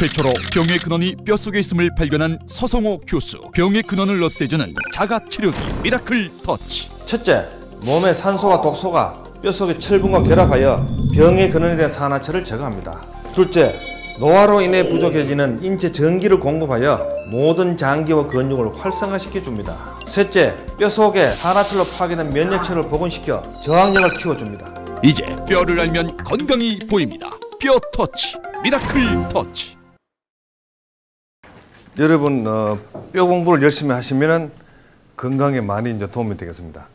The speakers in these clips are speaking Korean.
최초로 병의 근원이 뼛속에 있음을 발견한 서성호 교수. 병의 근원을 없애주는 자가치료기 미라클 터치. 첫째, 몸의 산소와 독소가 뼛속의 철분과 결합하여 병의 근원에 대한 산화철을 제거합니다. 둘째, 노화로 인해 부족해지는 인체 전기를 공급하여 모든 장기와 근육을 활성화시켜줍니다. 셋째, 뼛속에 산화철로 파괴된 면역체를 복원시켜 저항력을 키워줍니다. 이제 뼈를 알면 건강이 보입니다. 뼈 터치 미라클 터치. 여러분 뼈 공부를 열심히 하시면 건강에 많이 이제 도움이 되겠습니다.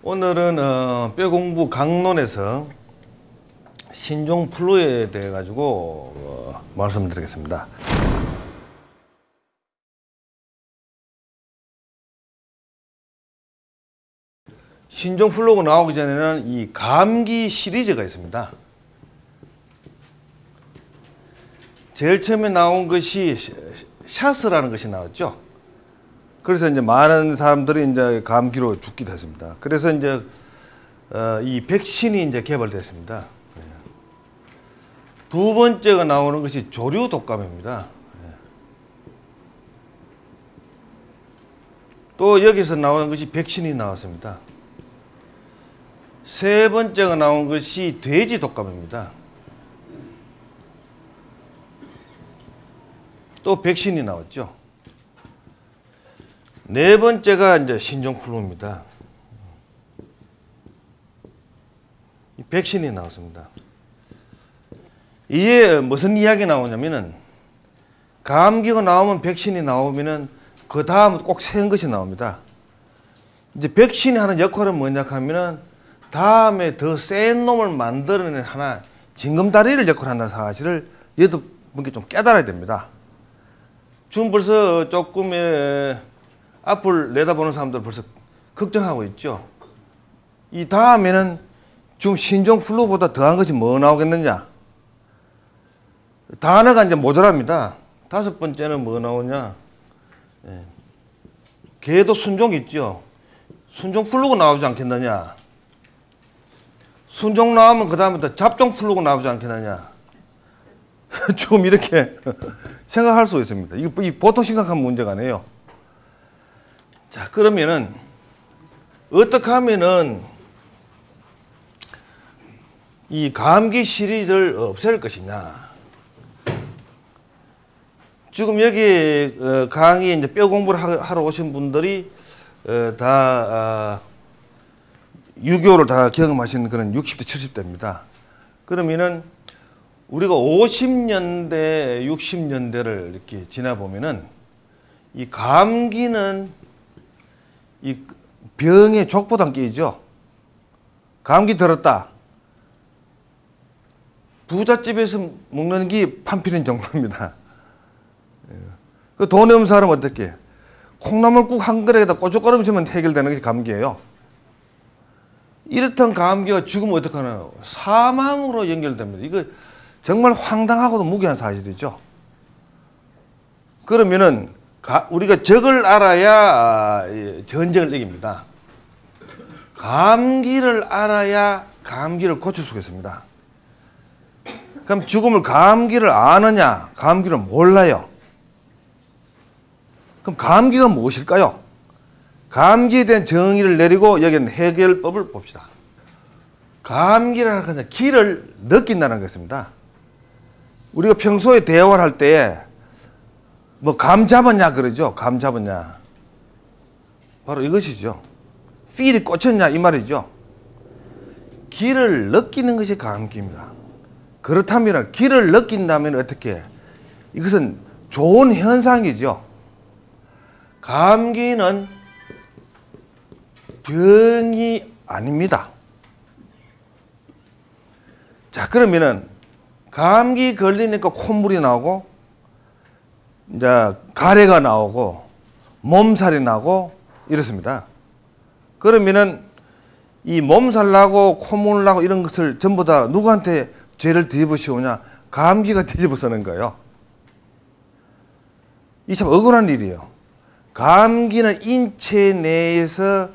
오늘은 뼈 공부 강론에서 신종플루에 대해 가지고 말씀드리겠습니다. 신종플루가 나오기 전에는 이 감기 시리즈가 있습니다. 제일 처음에 나온 것이 샤스라는 것이 나왔죠. 그래서 이제 많은 사람들이 이제 감기로 죽기도 했습니다. 그래서 이제 이 백신이 이제 개발됐습니다. 두 번째가 나오는 것이 조류 독감입니다. 또 여기서 나오는 것이 백신이 나왔습니다. 세 번째가 나온 것이 돼지 독감입니다. 또 백신이 나왔죠. 네 번째가 이제 신종플루입니다. 백신이 나왔습니다. 이게 무슨 이야기 나오냐면은 감기가 나오면 백신이 나오면은 그 다음 꼭 센 것이 나옵니다. 이제 백신이 하는 역할은 뭐냐 하면은 다음에 더 센 놈을 만들어내는 하나 징검다리를 역할한다는 사실을 여러분께 좀 깨달아야 됩니다. 지금 벌써 조금 앞을 내다보는 사람들 벌써 걱정하고 있죠. 이 다음에는 지금 신종플루보다 더한 것이 뭐 나오겠느냐. 단어가 이제 모자랍니다. 다섯 번째는 뭐 나오냐. 개도 순종 있죠. 순종플루가 나오지 않겠느냐. 순종 나오면 그 다음에 또 잡종플루가 나오지 않겠느냐. 좀 이렇게 생각할 수 있습니다. 이거 보통 심각한 문제가 아니에요. 자, 그러면은 어떻게 하면은 이 감기 시리즈를 없앨 것이냐. 지금 여기 강의 이제 뼈 공부를 하러 오신 분들이 다 6.25를 다 경험하신 그런 60대, 70대입니다. 그러면은 우리가 50년대, 60년대를 이렇게 지나보면은 이 감기는 이 병의 족보단 끼이죠. 감기 들었다. 부잣집에서 먹는 게 판피린 정도입니다. 그 돈이 없는 사람은 어떻게? 콩나물국 한 그릇에다 꼬죽거리면서 해결되는 것이 감기예요. 이렇던 감기가 죽으면 어떡하나요? 사망으로 연결됩니다. 이거 정말 황당하고도 무기한 사실이죠. 그러면은 우리가 적을 알아야 전쟁을 이깁니다. 감기를 알아야 감기를 고칠 수가 있습니다. 그럼 죽음을 감기를 아느냐, 감기를 몰라요. 그럼 감기가 무엇일까요? 감기에 대한 정의를 내리고 여기는 해결법을 봅시다. 감기라는 것은 기를 느낀다는 것입니다. 우리가 평소에 대화를 할 때 뭐 감 잡았냐 그러죠. 감 잡았냐. 바로 이것이죠. 필이 꽂혔냐 이 말이죠. 기를 느끼는 것이 감기입니다. 그렇다면 기를 느낀다면 어떻게? 이것은 좋은 현상이죠. 감기는 병이 아닙니다. 자, 그러면은 감기 걸리니까 콧물이 나오고 이제 가래가 나오고 몸살이 나고 이렇습니다. 그러면은 이 몸살 나고 콧물 나고 이런 것을 전부 다 누구한테 죄를 뒤집으시오냐? 감기가 뒤집어서는 거예요. 이 참 억울한 일이에요. 감기는 인체 내에서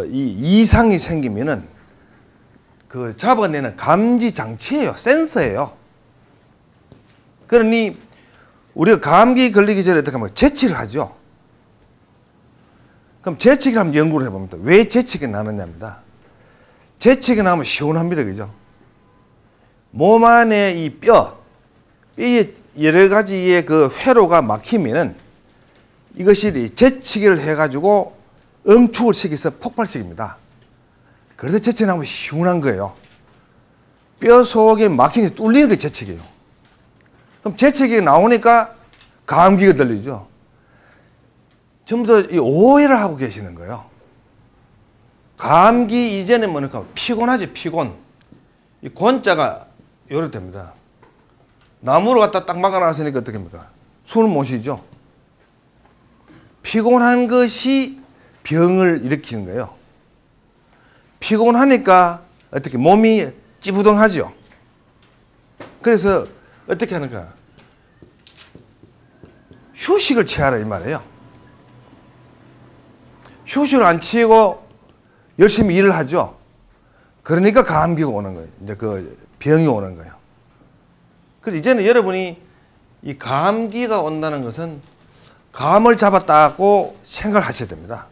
이 이상이 생기면은 그 잡아내는 감지 장치예요. 센서예요. 그러니 우리가 감기 걸리기 전에 어떻게 하면 재채기를 하죠. 그럼 재채기를 한번 연구를 해봅니다. 왜 재채기가 나느냐입니다. 재채기가 나면 시원합니다. 그죠? 몸 안에 이 뼈에 여러 가지의 그 회로가 막히면은 이것이 재채기를 해가지고 응축을 시켜서 폭발시킵니다. 그래서 재채기 나면 시원한 거예요. 뼈 속에 막힌 게 뚫리는 게 재채기예요. 그럼 재채기가 나오니까 감기가 들리죠. 전부 다 이 오해를 하고 계시는 거예요. 감기 이전에 뭐니까 피곤하지, 피곤. 이 권자가 요렇게 됩니다. 나무를 갖다 딱 막아놨으니까 어떻게 합니까? 숨을 못 쉬죠. 피곤한 것이 병을 일으키는 거예요. 피곤하니까 어떻게 몸이 찌부둥하죠. 그래서 어떻게 하는가? 휴식을 취하라 이 말이에요. 휴식을 안 취하고 열심히 일을 하죠. 그러니까 감기가 오는 거예요. 이제 그 병이 오는 거예요. 그래서 이제는 여러분이 이 감기가 온다는 것은 감을 잡았다고 생각을 하셔야 됩니다.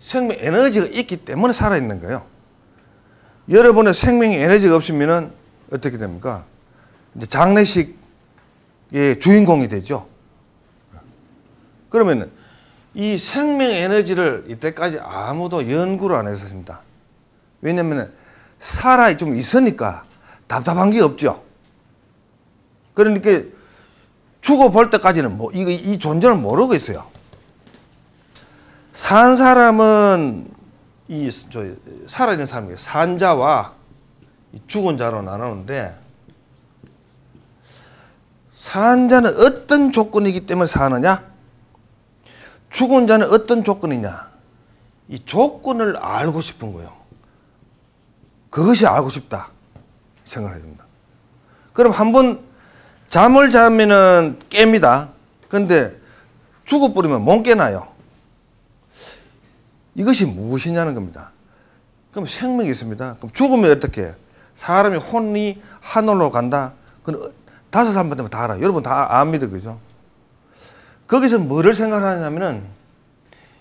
생명 에너지가 있기 때문에 살아있는 거예요. 여러분의 생명 에너지가 없으면 어떻게 됩니까? 이제 장례식의 주인공이 되죠. 그러면 이 생명 에너지를 이때까지 아무도 연구를 안 했었습니다. 왜냐하면 살아 좀 있으니까 답답한 게 없죠. 그러니까 죽어볼 때까지는 뭐 이 존재를 모르고 있어요. 산 사람은 살아있는 사람이에요. 산 자와 죽은 자로 나누는데, 산 자는 어떤 조건이기 때문에 사느냐? 죽은 자는 어떤 조건이냐? 이 조건을 알고 싶은 거예요. 그것이 알고 싶다 생각을 해줍니다. 그럼 한번 잠을 자면은 깹니다. 근데 죽어버리면 못 깨나요. 이것이 무엇이냐는 겁니다. 그럼 생명이 있습니다. 그럼 죽으면 어떻게? 사람이 혼이 하늘로 간다. 그럼 5살 되면 다 알아요. 여러분 다 압니다. 그죠? 거기서 뭐를 생각하냐면은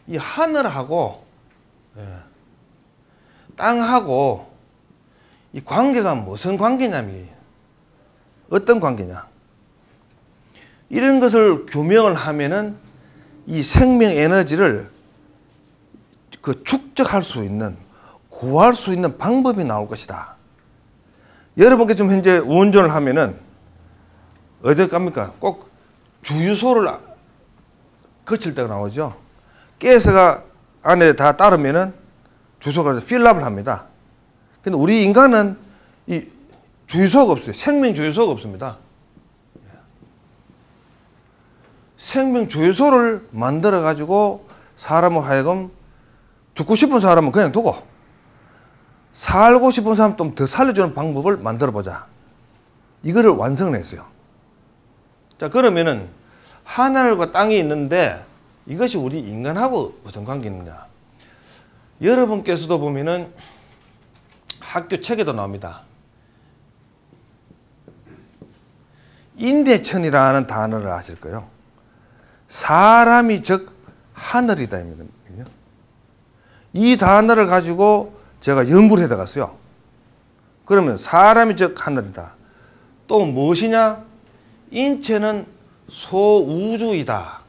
이 하늘하고 땅하고 이 관계가 무슨 관계냐면 어떤 관계냐? 이런 것을 규명을 하면은 이 생명 에너지를 그 축적할 수 있는, 구할 수 있는 방법이 나올 것이다. 여러분께 지금 현재 운전을 하면은 어디 갑니까? 꼭 주유소를 거칠 때가 나오죠. 가스가 안에 다 따르면은 주유소가 필업을 합니다. 근데 우리 인간은 이 주유소가 없어요. 생명 주유소가 없습니다. 생명 주유소를 만들어 가지고 사람을 하여금 죽고 싶은 사람은 그냥 두고 살고 싶은 사람 좀 더 살려주는 방법을 만들어 보자. 이거를 완성을 했어요. 자, 그러면은 하늘과 땅이 있는데 이것이 우리 인간하고 무슨 관계 있느냐? 여러분께서도 보면은 학교 책에도 나옵니다. 인대천이라는 단어를 아실 거예요. 사람이 즉 하늘이다. 이 단어를 가지고 제가 연구를 해 나갔어요. 그러면 사람이 즉 하늘이다. 또 무엇이냐? 인체는 소우주이다.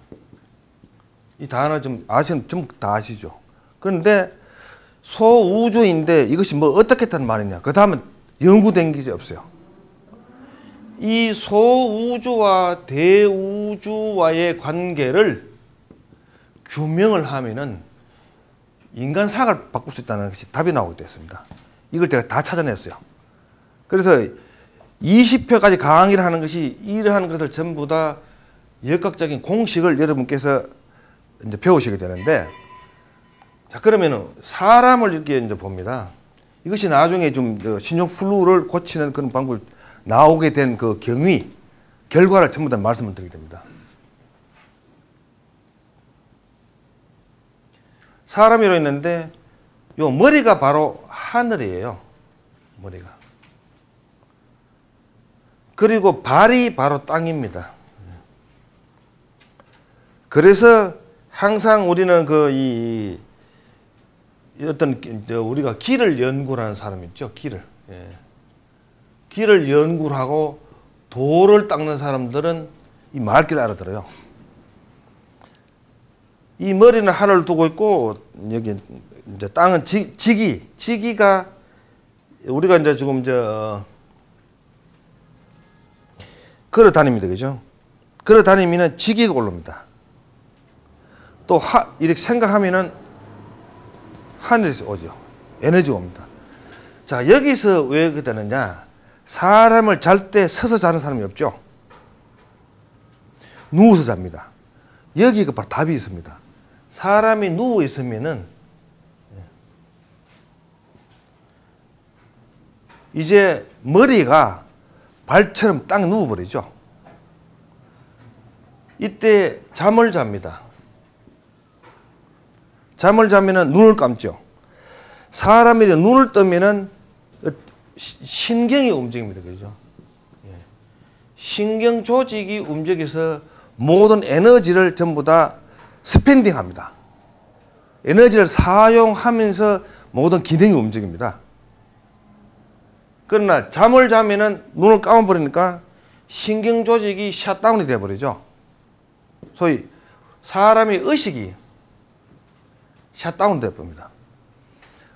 이 단어 좀 아시는 좀 다 아시죠? 그런데 소우주인데 이것이 뭐 어떻게 했다는 말이냐? 그 다음은 연구된 게 없어요. 이 소우주와 대우주와의 관계를 규명을 하면은 인간 사각을 바꿀 수 있다는 것이 답이 나오게 됐습니다. 이걸 제가 다 찾아냈어요. 그래서 20회까지 강의를 하는 것이 이러한 것을 전부 다 역학적인 공식을 여러분께서 이제 배우시게 되는데, 자, 그러면은 사람을 이렇게 이제 봅니다. 이것이 나중에 좀 신용플루를 고치는 그런 방법을 나오게 된 그 경위, 결과를 전부 다 말씀을 드리게 됩니다. 사람이로 있는데 요 머리가 바로 하늘이에요. 머리가. 그리고 발이 바로 땅입니다. 그래서 항상 우리는 어떤 우리가 길을 연구하는 사람 있죠. 길을. 예. 길을 연구를 하고 돌을 닦는 사람들은 이 말귀를 알아들어요. 이 머리는 하늘을 두고 있고 여기 이제 땅은 지기가 우리가 이제 지금 걸어 다닙니다. 그죠? 걸어 다니면은 지기가 올라옵니다. 또 이렇게 생각하면은 하늘에서 오죠. 에너지가 옵니다. 자, 여기서 왜 그렇게 되느냐? 사람을 잘 때 서서 자는 사람이 없죠. 누워서 잡니다. 여기가 바로 답이 있습니다. 사람이 누워 있으면은 이제 머리가 발처럼 딱 누워버리죠. 이때 잠을 잡니다. 잠을 자면은 눈을 감죠. 사람이 눈을 뜨면은 신경이 움직입니다. 그죠? 신경 조직이 움직여서 모든 에너지를 전부 다 스펜딩 합니다. 에너지를 사용하면서 모든 기능이 움직입니다. 그러나 잠을 자면은 눈을 감아버리니까 신경 조직이 셧다운이 되어버리죠. 소위 사람의 의식이 셧다운 되어버립니다.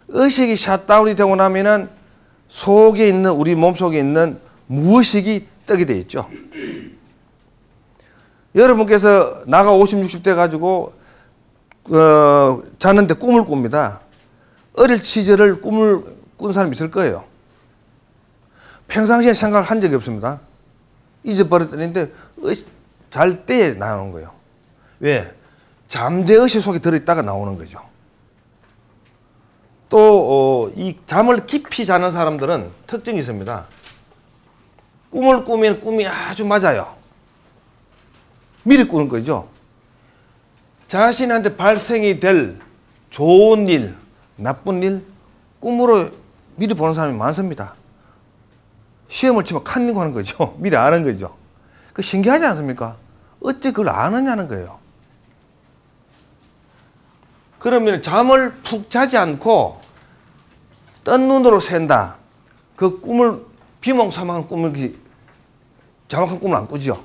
의식이 셧다운이 되고 나면은 속에 있는 우리 몸속에 있는 무의식이 뜨게 돼 있죠. 여러분께서 나가 50, 60대 가지고 자는데 꿈을 꿉니다. 어릴 시절을 꿈을 꾼 사람이 있을 거예요. 평상시에 생각을 한 적이 없습니다. 잊어버렸는데 잘 때 나오는 거예요. 왜? 잠재의식 속에 들어있다가 나오는 거죠. 또 이 잠을 깊이 자는 사람들은 특징이 있습니다. 꿈을 꾸면 꿈이 아주 맞아요. 미리 꾸는 거죠. 자신한테 발생이 될 좋은 일, 나쁜 일 꿈으로 미리 보는 사람이 많습니다. 시험을 치면 칸닝 하는 거죠. 미리 아는 거죠. 그 신기하지 않습니까? 어째 그걸 아느냐는 거예요. 그러면 잠을 푹 자지 않고 뜬 눈으로 샌다. 그 꿈을 비몽사몽한 꿈을 정확한 꿈을 안 꾸죠.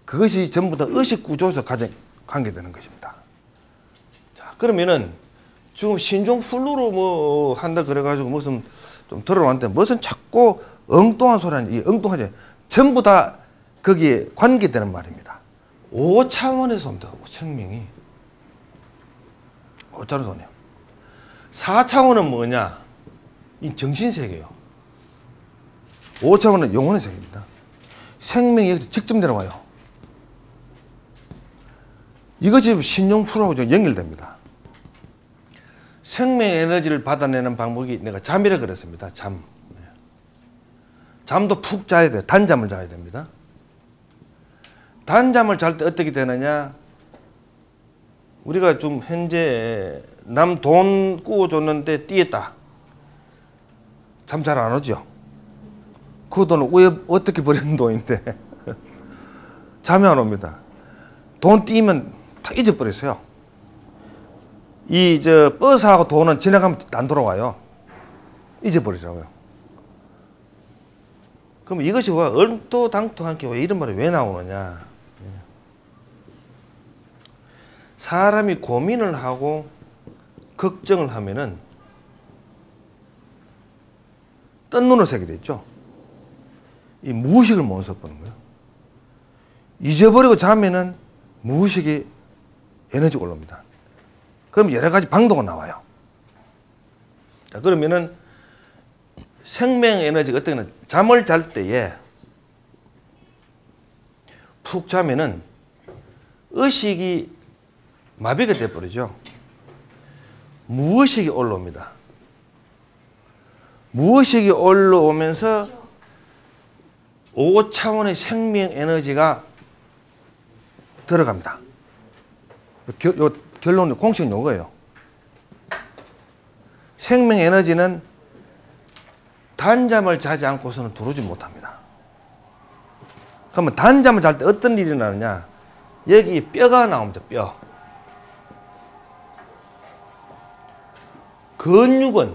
그것이 전부 다 의식 구조에서 관계되는 것입니다. 자, 그러면은 지금 신종 플루로 뭐 한다 그래가지고 무슨 좀 들어왔는데 무슨 자꾸 엉뚱한 소리 하는 이 엉뚱하지 전부 다 거기에 관계되는 말입니다. 5차원에서 옵니다. 생명이 5차원에서 오네요. 4차원은 뭐냐? 이 정신세계예요. 5차원은 영혼의 세계입니다. 생명이 여기서 직접 내려와요. 이것이 신용프로하고 연결됩니다. 생명 에너지를 받아내는 방법이 내가 잠이라 그랬습니다. 잠. 잠도 푹 자야 돼요. 단잠을 자야 됩니다. 단잠을 잘 때 어떻게 되느냐? 우리가 좀 현재 남 돈 꾸어줬는데 띄었다. 잠 잘 안 오죠? 그 돈을 왜 어떻게 버리는 돈인데 잠이 안 옵니다. 돈 띄면 다 잊어버렸어요. 버스하고 돈은 지나가면 안 돌아와요. 잊어버리더라고요. 그럼 이것이 왜 얼토당토한 게 왜 이런 말이 왜 나오느냐? 사람이 고민을 하고 걱정을 하면은 뜬 눈을 새게 됐죠. 이 무의식을 못 써보는 거예요. 잊어버리고 자면은 무의식이 에너지가 올라옵니다. 그럼 여러 가지 방도가 나와요. 자, 그러면은 생명 에너지가 어떻게 하냐. 잠을 잘 때에 푹 자면은 의식이 마비가 돼버리죠. 무의식이 올라옵니다. 무의식이 올라오면서 5차원의 생명 에너지가 들어갑니다. 결론은 공식 용어예요. 생명 에너지는 단잠을 자지 않고서는 들어오지 못합니다. 그러면 단잠을 잘 때 어떤 일이 나느냐? 여기 뼈가 나옵니다. 뼈. 근육은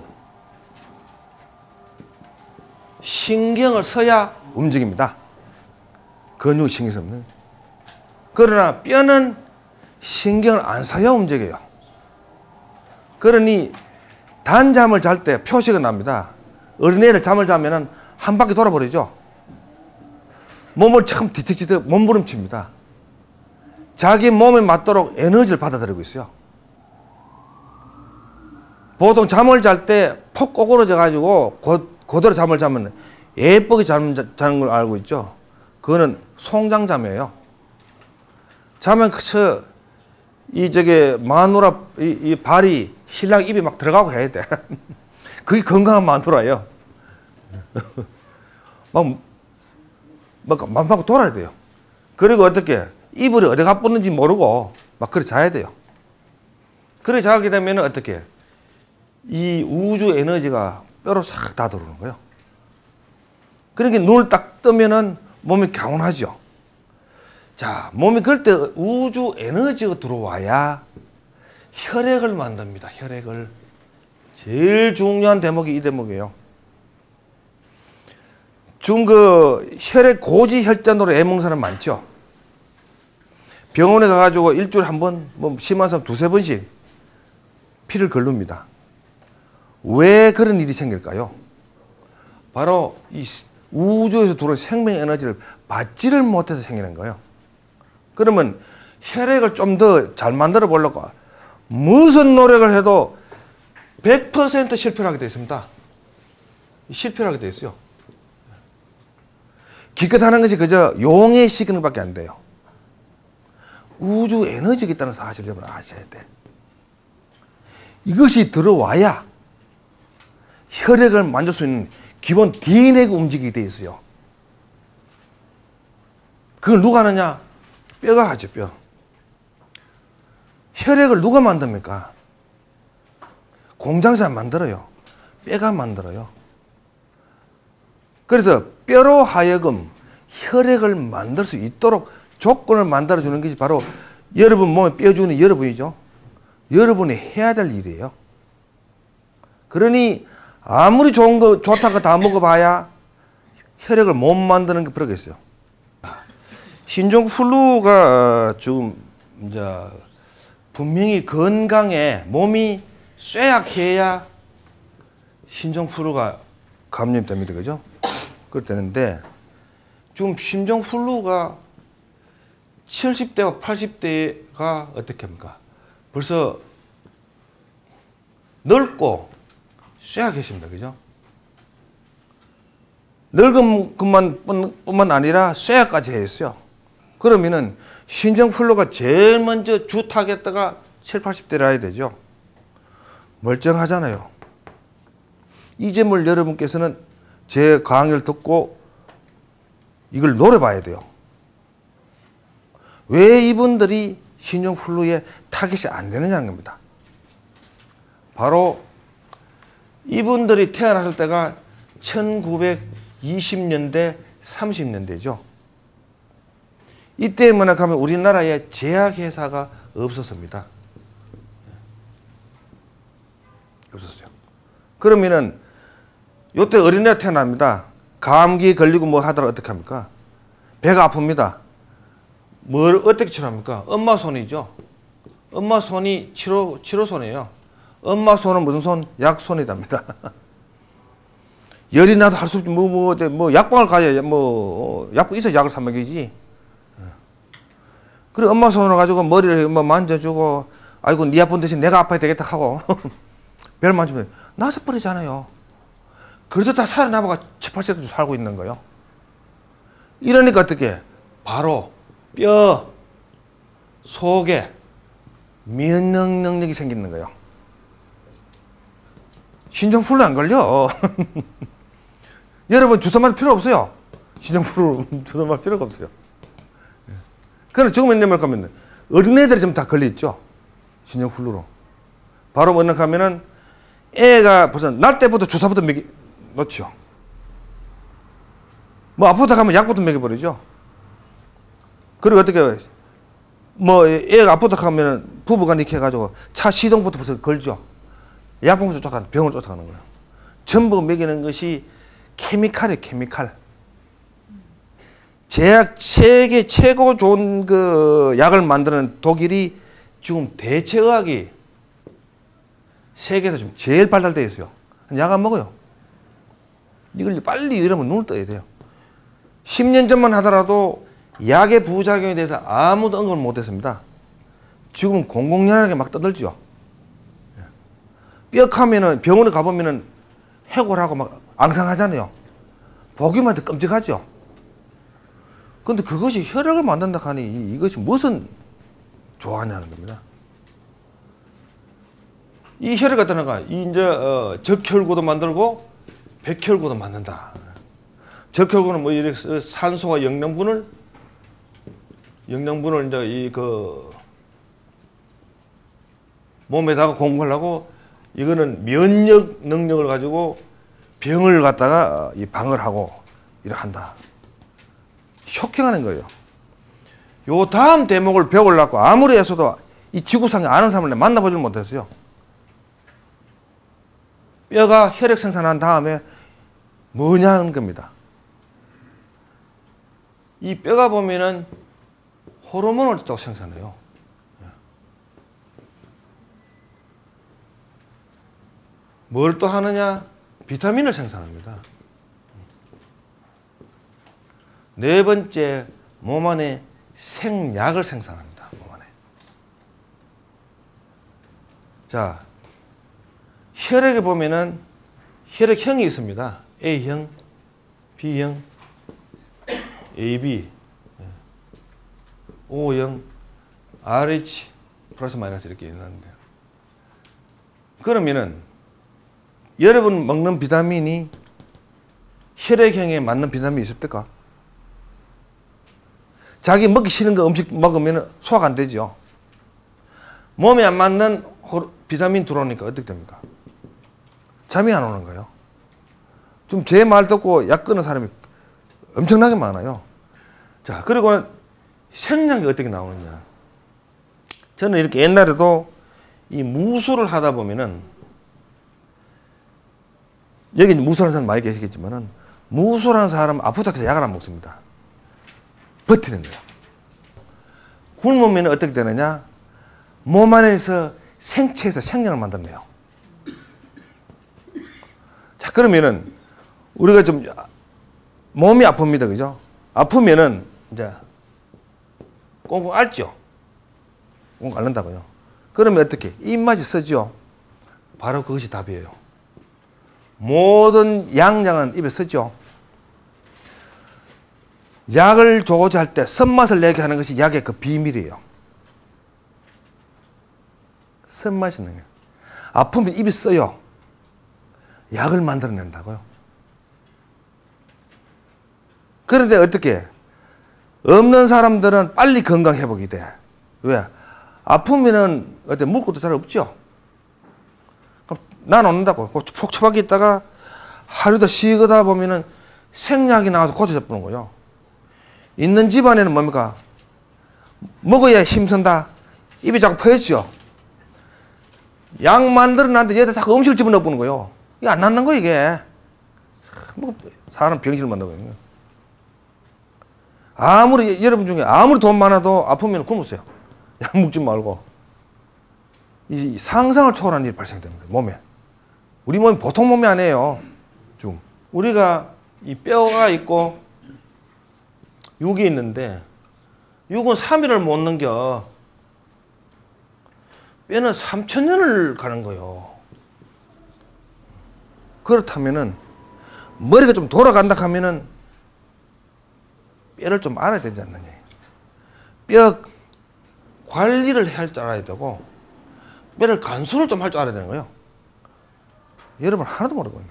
신경을 써야 움직입니다. 근육은 신경이 없는. 그러나 뼈는 신경을 안 써야 움직여요. 그러니 단잠을 잘 때 표시가 납니다. 어린애를 잠을 자면은 한 바퀴 돌아버리죠. 몸을 참 뒤척뒤척 몸부림칩니다. 자기 몸에 맞도록 에너지를 받아들이고 있어요. 보통 잠을 잘 때 푹 꼬꾸러져 가지고 그대로 잠을 자면 예쁘게 자는 걸 알고 있죠. 그거는 송장잠이에요. 자면 그저 마누라 이 발이 신랑 입에 막 들어가고 해야 돼. 그게 건강한 마누라예요. 막 돌아야 돼요. 그리고 어떻게 이불이 어디 가쁘는지 모르고 막 그래 자야 돼요. 그래 자게 되면 어떻게 이 우주 에너지가 뼈로 싹 다 들어오는 거예요. 그러니까 눈을 딱 뜨면은 몸이 개운하죠. 자, 몸이 그럴 때 우주 에너지가 들어와야 혈액을 만듭니다. 혈액을. 제일 중요한 대목이 이 대목이에요. 지금 그 혈액 고지 혈전으로 애먹는 사람 많죠. 병원에 가가지고 일주일에 한 번, 뭐 심한 사람 두세 번씩 피를 걸릅니다. 왜 그런 일이 생길까요? 바로 이 우주에서 들어온 생명 에너지를 받지를 못해서 생기는 거예요. 그러면 혈액을 좀 더 잘 만들어 보려고 무슨 노력을 해도 100% 실패하게 되어 있습니다. 실패하게 되어 있어요. 기껏 하는 것이 그저 용의 시기능밖에 안 돼요. 우주 에너지가 있다는 사실을 여러분 아셔야 돼. 이것이 들어와야 혈액을 만들 수 있는 기본 DNA가 움직이게 돼 있어요. 그걸 누가 하느냐? 뼈가 하죠, 뼈. 혈액을 누가 만듭니까? 공장에서 안 만들어요. 뼈가 만들어요. 그래서 뼈로 하여금 혈액을 만들 수 있도록 조건을 만들어주는 것이 바로 여러분 몸에 뼈 주는 여러분이죠. 여러분이 해야 될 일이에요. 그러니 아무리 좋은 거 좋다고 다 먹어봐야 혈액을 못 만드는 게 그러겠어요. 신종플루가 지금 이제 분명히 건강에 몸이 쇠약해야 신종플루가 감염됩니다. 그죠? 그럴 때는데 지금 신종플루가 70대와 80대가 어떻게 합니까? 벌써 늙고 쇠약해집니다. 그죠? 늙은 뿐만 아니라 쇠약까지 했어요. 그러면은 신종플루가 제일 먼저 주타겟다가 70, 80대라 해야 되죠. 멀쩡하잖아요. 이 점을 여러분께서는 제 강의를 듣고 이걸 노려봐야 돼요. 왜 이분들이 신종플루에 타겟이 안 되느냐는 겁니다. 바로 이분들이 태어났을 때가 1920년대, 30년대죠. 이때 뭐냐 하면 우리나라에 제약회사가 없었습니다. 없었어요. 그러면은 요때 어린애 태어납니다. 감기 걸리고 뭐 하더라도 어떻게 합니까? 배가 아픕니다. 뭘 어떻게 치료합니까? 엄마 손이죠. 엄마 손이 치료손이에요. 엄마 손은 무슨 손? 약손이답니다. 열이 나도 할 수 없지. 뭐 약방을 가야 약국 있어 약을 사 먹이지. 그래 엄마 손으로 가지고 머리를 뭐 만져주고 아이고 네 아픈 대신 내가 아파야 되겠다 하고 배를 만지면 나서 버리잖아요. 그래서 다 살아남아가 7,80도 살고 있는 거예요. 이러니까 어떻게? 바로 뼈 속에 면역 능력이 생기는 거예요. 신종플루 안 걸려. 여러분 주사 맞을 필요 없어요. 신종플루 주사 맞을 필요가 없어요. 그러나 지금 몇년 가면 어린애들이 좀 다 걸려있죠. 신종플루로. 바로 뭐냐 하면은 애가 벌써 날 때부터 주사부터 놓죠. 뭐 아프다 하면 약부터 먹여버리죠. 그리고 어떻게 뭐 애가 아프다 하면은 부부간에 이렇게 해가지고 차 시동부터 벌써 걸죠. 약봉수 쫓아가는 병을 쫓아가는 거예요. 전부 먹이는 것이 케미칼이에요. 케미칼. 제약 세계 최고 좋은 그 약을 만드는 독일이 지금 대체의학이 세계에서 지금 제일 발달되어 있어요. 약 안 먹어요. 이걸 빨리 이러면 눈을 떠야 돼요. 10년 전만 하더라도 약의 부작용에 대해서 아무도 언급을 못했습니다. 지금은 공공연하게 막 떠들죠. 뼈하면은 병원에 가보면은 해골하고 막 앙상하잖아요. 보기만 해도 끔찍하죠. 근데 그것이 혈액을 만든다 하니 이것이 무슨 좋아하냐는 겁니다. 이 혈액 같은 거가 이제 적혈구도 만들고 백혈구도 만든다. 적혈구는 뭐 이렇게 산소와 영양분을 이제 이 그 몸에다가 공급하려고 이거는 면역 능력을 가지고 병을 갖다가 이 방을 하고 이렇게 한다. 쇼킹하는 거예요. 요 다음 대목을 배우려고 아무리 해서도 이 지구상에 아는 사람을 만나보질 못했어요. 뼈가 혈액 생산한 다음에 뭐냐는 겁니다. 이 뼈가 보면은 호르몬을 또 생산해요. 뭘 또 하느냐? 비타민을 생산합니다. 네 번째, 몸 안에 생약을 생산합니다. 몸 안에. 자, 혈액에 보면은 혈액형이 있습니다. A형, B형, AB, O형, RH, 플러스 마이너스 이렇게 있는데. 그러면은 여러분 먹는 비타민이 혈액형에 맞는 비타민이 있습니까? 자기 먹기 싫은 거 음식 먹으면 소화가 안 되죠. 몸에 안 맞는 비타민 들어오니까 어떻게 됩니까? 잠이 안 오는 거예요. 좀 제 말 듣고 약 끊는 사람이 엄청나게 많아요. 자, 그리고 생략이 어떻게 나오느냐. 저는 이렇게 옛날에도 이 무술을 하다 보면은 여기 무술하는 사람 많이 계시겠지만은 무술하는 사람은 아프다 해서 약을 안 먹습니다. 버티는 거예요. 굶으면 어떻게 되느냐? 몸 안에서 생체에서 생명을 만들어내요. 자, 그러면은 우리가 좀 몸이 아픕니다. 그죠? 아프면은 이제 꽁꽁 앓죠? 꽁꽁 앓는다고요. 그러면 어떻게? 입맛이 쓰죠? 바로 그것이 답이에요. 모든 양장은 입에 쓰죠? 약을 조절할 때 쓴맛을 내게 하는 것이 약의 그 비밀이에요. 쓴맛이 나요. 아프면 입이 써요. 약을 만들어낸다고요. 그런데 어떻게? 없는 사람들은 빨리 건강 회복이 돼. 왜? 아프면은 어때? 먹을 것도 잘 없죠? 그럼 난 얻는다고. 폭초박이 있다가 하루도 쉬거다 보면은 생약이 나와서 고쳐져 버는 거예요. 있는 집안에는 뭡니까? 먹어야 힘쓴다. 입이 자꾸 퍼졌죠. 약 만들어놨는데 얘들 자꾸 음식을 집어넣어 보는 거예요. 이게 안 낫는 거 이게. 사람 병신을 만들고 있는 거예요. 아무리 여러분 중에 아무리 돈 많아도 아프면 굶으세요. 약 먹지 말고. 이 상상을 초월한 일이 발생됩니다. 몸에. 우리 몸이 보통 몸이 아니에요. 좀 우리가 이 뼈가 있고 육이 있는데 육은 3일을 못 넘겨. 뼈는 3000년을 가는 거예요. 그렇다면은 머리가 좀 돌아간다 하면은 뼈를 좀 알아야 되지 않느냐. 뼈 관리를 할 줄 알아야 되고 뼈를 간수를 좀 할 줄 알아야 되는 거예요. 여러분 하나도 모르거든요.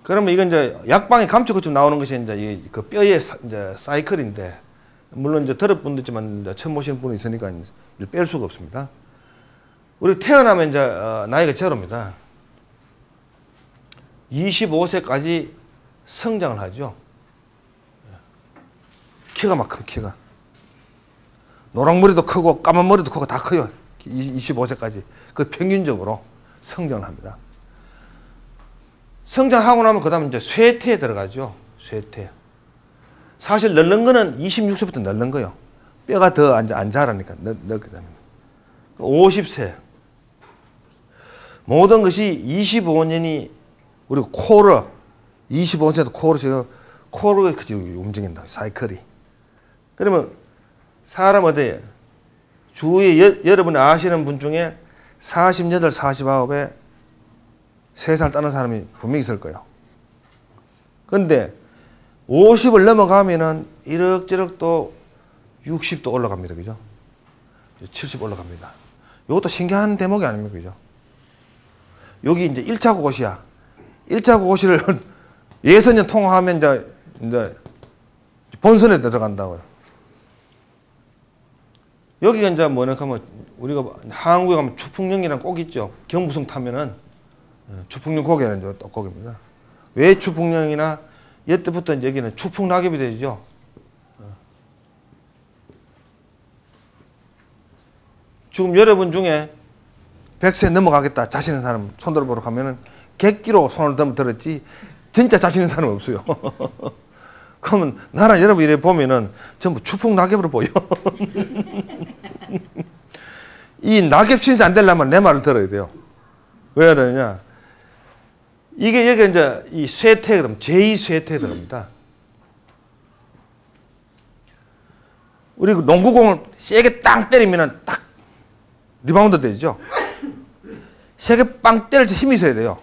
그러면 이건 이제 약방에 감초같이 나오는 것이 이제 그 뼈의 이제 사이클인데, 물론 이제 들을 분도 있지만 이제 처음 보시는 분이 있으니까 이제 뺄 수가 없습니다. 우리 태어나면 이제 나이가 제로입니다. 25세까지 성장을 하죠. 키가 막 큰 키가. 노랑머리도 크고 까만 머리도 크고 다 커요. 25세까지. 그 평균적으로 성장을 합니다. 성장하고 나면 그 다음에 이제 쇠퇴에 들어가죠. 쇠퇴. 사실 늙는 거는 26세부터 늙는 거예요. 뼈가 더 안 자라니까 늙게 됩니다. 50세. 모든 것이 25년이 우리 코르 25세도 코르가 움직인다. 사이클이. 그러면 사람 어때요? 주위에 여러분이 아시는 분 중에 48, 49에 3살 따는 사람이 분명히 있을 거예요. 그런데 50을 넘어가면은 이럭저럭 또 60도 올라갑니다. 그죠? 70 올라갑니다. 이것도 신기한 대목이 아닙니까? 그죠? 여기 이제 1차 고고시야. 1차 고고시를 예선년 통과하면 이제 본선에 들어간다고요. 여기가 이제 뭐냐 하면 우리가 한국에 가면 추풍령이랑 꼭 있죠. 경부성 타면은 추풍령 고개는 이제 떡고기입니다. 왜 추풍령이나 이때부터 이제 여기는 추풍낙엽이 되죠. 지금 여러분 중에 100세 넘어가겠다 자신 있는 사람 손 들어보러 가면은 객기로 손을 들었지 진짜 자신 있는 사람은 없어요. 그러면 나랑 여러분 이래 보면은 전부 추풍낙엽으로 보여. 이 낙엽 신세 안 되려면 내 말을 들어야 돼요. 왜 해야 되느냐? 이게 여기 이제 이 쇠퇴 그럼 제2쇠퇴 들어갑니다. 우리 농구공을 세게 땅 때리면은 딱 리바운드 되죠. 세게 빵 때릴 때 힘이 있어야 돼요.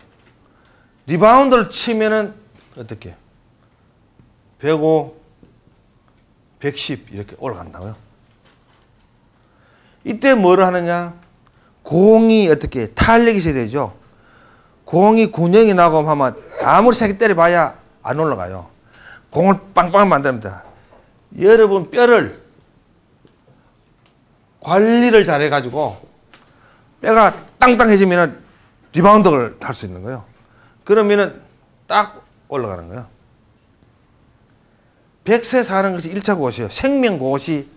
리바운드를 치면은 어떻게? 105, 110 이렇게 올라간다고요. 이때 뭐를 하느냐? 공이 어떻게 탄력이 있어야 되죠. 공이 군형이 나고 하면 아무리 세게 때려봐야 안 올라가요. 공을 빵빵 만듭니다. 여러분 뼈를 관리를 잘해가지고 뼈가 땅땅해지면 리바운드를 할 수 있는 거예요. 그러면은 딱 올라가는 거예요. 100세 사는 것이 1차 고고시에요. 생명 고고시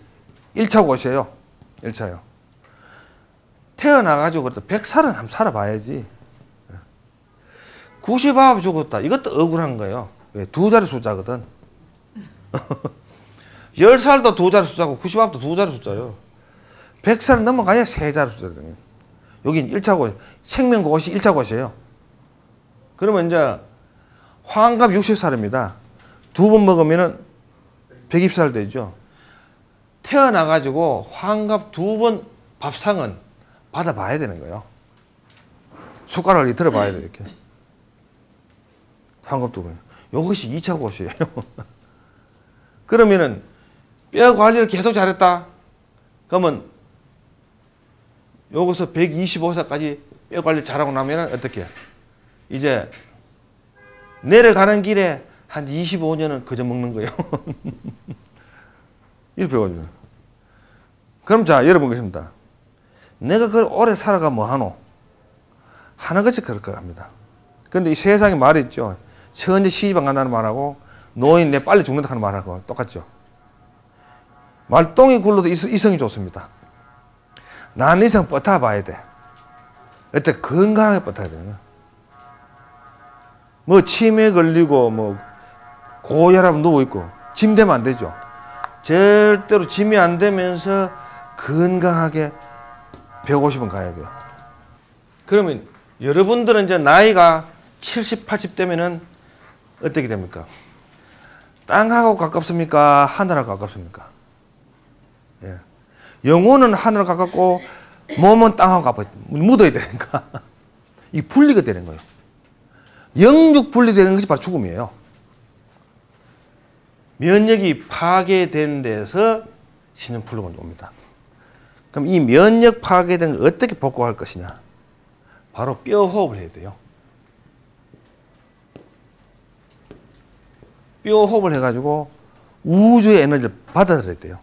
1차 고고시에요. 1차요. 태어나가지고 그래도 100살은 한번 살아봐야지. 99 죽었다. 이것도 억울한 거예요. 왜? 두 자리 숫자거든. 10살도 두 자리 숫자고 99도 두 자리 숫자예요. 100살은 넘어가야 세 자리 숫자거든요. 여긴 1차 고시, 생명 고시 1차 고시예요. 그러면 이제 환갑 60살입니다. 두 번 먹으면은 120살 되죠. 태어나가지고 환갑 두 번 밥상은 받아봐야 되는 거예요. 숟가락을 들어봐야 돼요. 이렇게. 환갑 두 번. 이것이 2차 고시예요. 그러면은 뼈 관리를 계속 잘했다. 그러면 여기서 125살까지 뼈 관리 잘하고 나면은 어떻게? 이제 내려가는 길에 한 25년은 그저 먹는 거예요. 이렇게 배워줘요. 그럼 자, 여러분 계십니다. 내가 그걸 오래 살아가 뭐 하노? 하는 것이 그럴 거 합니다. 그런데 이 세상에 말이 있죠. 천재 시집 안 간다는 말하고 노인 내 빨리 죽는다 하는 말하고 똑같죠. 말똥이 굴러도 이성이 좋습니다. 나는 이성 버텨봐야 돼. 어때? 건강하게 버텨야 되는 거야. 뭐 치매 걸리고 뭐 고혈압 누워있고 짐 되면 안 되죠. 절대로 짐이 안 되면서 건강하게 150은 가야 돼요. 그러면 여러분들은 이제 나이가 70, 80 되면은 어떻게 됩니까? 땅하고 가깝습니까? 하늘하고 가깝습니까? 예. 영혼은 하늘하고 가깝고 몸은 땅하고 가까워. 묻어야 되니까. 이 분리가 되는 거예요. 영육 분리되는 것이 바로 죽음이에요. 면역이 파괴된 데서 신용플루가 옵니다. 그럼 이 면역 파괴된 걸 어떻게 복구할 것이냐? 바로 뼈 호흡을 해야 돼요. 뼈 호흡을 해가지고 우주의 에너지를 받아들여야 돼요.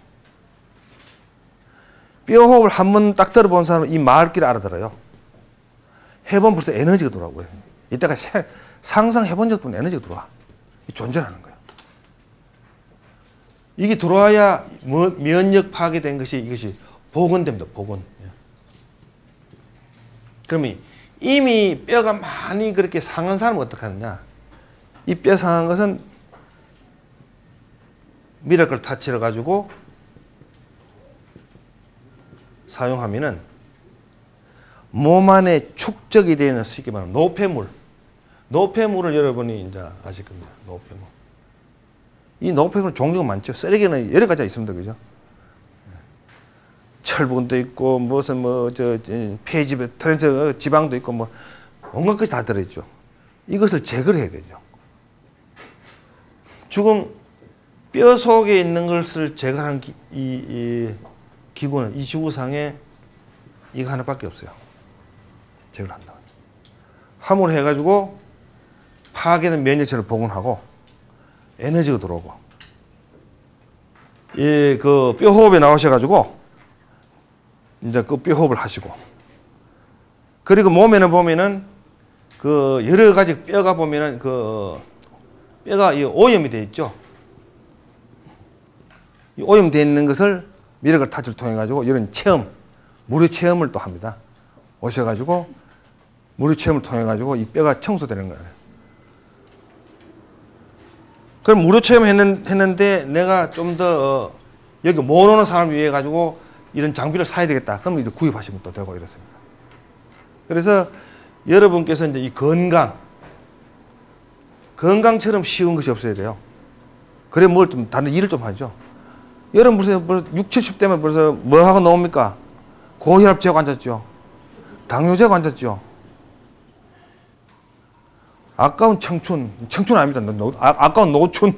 뼈 호흡을 한 번 딱 들어본 사람은 이 말귀를 알아들어요. 해보면 벌써 에너지가 들어오고요. 이때가 상상해본 적도 에너지가 들어와. 존재하는 거예요. 이게 들어와야 면역 파괴된 것이 이것이 복원됩니다. 복원. 그러면 이미 뼈가 많이 그렇게 상한 사람은 어떻게 하느냐? 이 뼈 상한 것은 미라클 타치를 가지고 사용하면은 몸 안에 축적이 되는 쉽게 말하면 노폐물을 여러분이 이제 아실 겁니다. 노폐물. 이 노폐물 종류가 많죠. 쓰레기는 여러 가지가 있습니다. 그죠? 철분도 있고 무슨 폐지 트랜스 지방도 있고 뭐 온갖 것이 다 들어있죠. 이것을 제거를 해야 되죠. 지금 뼈 속에 있는 것을 제거하는 이 기구는 이 지구상에 이거 하나밖에 없어요. 제거를 한다. 함을 해가지고 파괴된 면역체를 복원하고 에너지가 들어오고 그 뼈 호흡에 나오셔가지고 이제 그 뼈 호흡을 하시고 그리고 몸에는 보면은 그 여러 가지 뼈가 보면은 그 뼈가 이 오염이 돼 있죠. 이 오염되어 있는 것을 미러클 타치를 통해 가지고 이런 체험, 무료 체험을 또 합니다. 오셔가지고 무료 체험을 통해 가지고 이 뼈가 청소되는 거예요. 그럼 무료 체험 했는데 내가 좀 더 여기 못 오는 사람을 위해 가지고 이런 장비를 사야 되겠다. 그럼 이제 구입하시면 또 되고 이렇습니다. 그래서 여러분께서 이제 이 건강처럼 쉬운 것이 없어야 돼요. 그래 뭘 좀 다른 일을 좀 하죠. 여러분 벌써 60, 70대면 벌써 뭐 하고 나옵니까? 고혈압 재고 앉았죠. 당뇨 재고 앉았죠. 아까운 청춘 아닙니다. 아까운 노춘.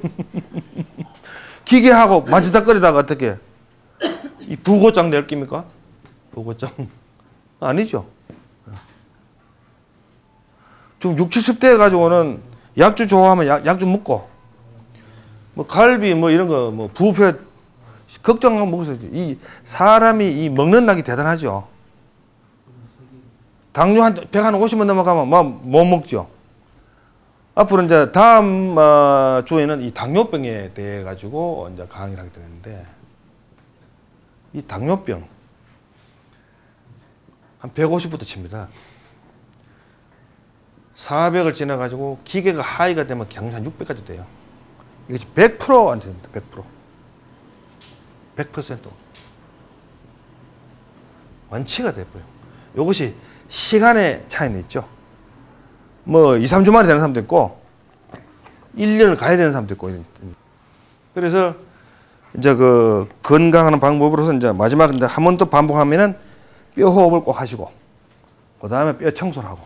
기계하고 만지작거리다가 어떻게 이 부고장 낼 깁니까? 부고장 아니죠. 좀 60, 70대 가지고는 약주 좋아하면 약주 먹고 뭐 갈비 뭐 이런 거 뭐 부페 걱정하고 먹었어야지. 이 사람이 이 먹는 낙이 대단하죠. 당뇨 150만 넘어가면 못 먹죠. 앞으로 이제 다음 주에는 이 당뇨병에 대해 가지고 이제 강의를 하게 되는데 이 당뇨병 한 150부터 칩니다. 400을 지나 가지고 기계가 하이가 되면 그냥 한 600까지 돼요. 이것이 100% 안 됩니다. 100% 완치가 돼버려요. 이것이 시간의 차이는 있죠. 뭐 2, 3주 만에 되는 사람도 있고 1년을 가야 되는 사람도 있고. 그래서 이제 그 건강하는 방법으로서 이제 마지막 이제 한 번 더 반복하면은 뼈 호흡을 꼭 하시고 그 다음에 뼈 청소를 하고.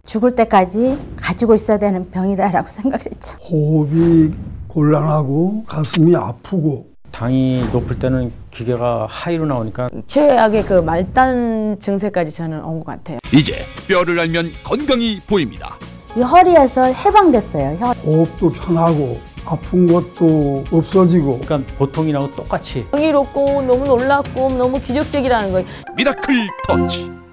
죽을 때까지 가지고 있어야 되는 병이다라고 생각했죠. 호흡이 곤란하고 가슴이 아프고 당이 높을 때는 기계가 하이로 나오니까 최악의 그 말단 증세까지 저는 온 것 같아요. 이제 뼈를 알면 건강이 보입니다. 이 허리에서 해방됐어요. 호흡도 편하고 아픈 것도 없어지고 그러니까 보통이라고 똑같이 경이롭고 너무 놀랍고 너무 기적적이라는 거예요. 미라클 터치.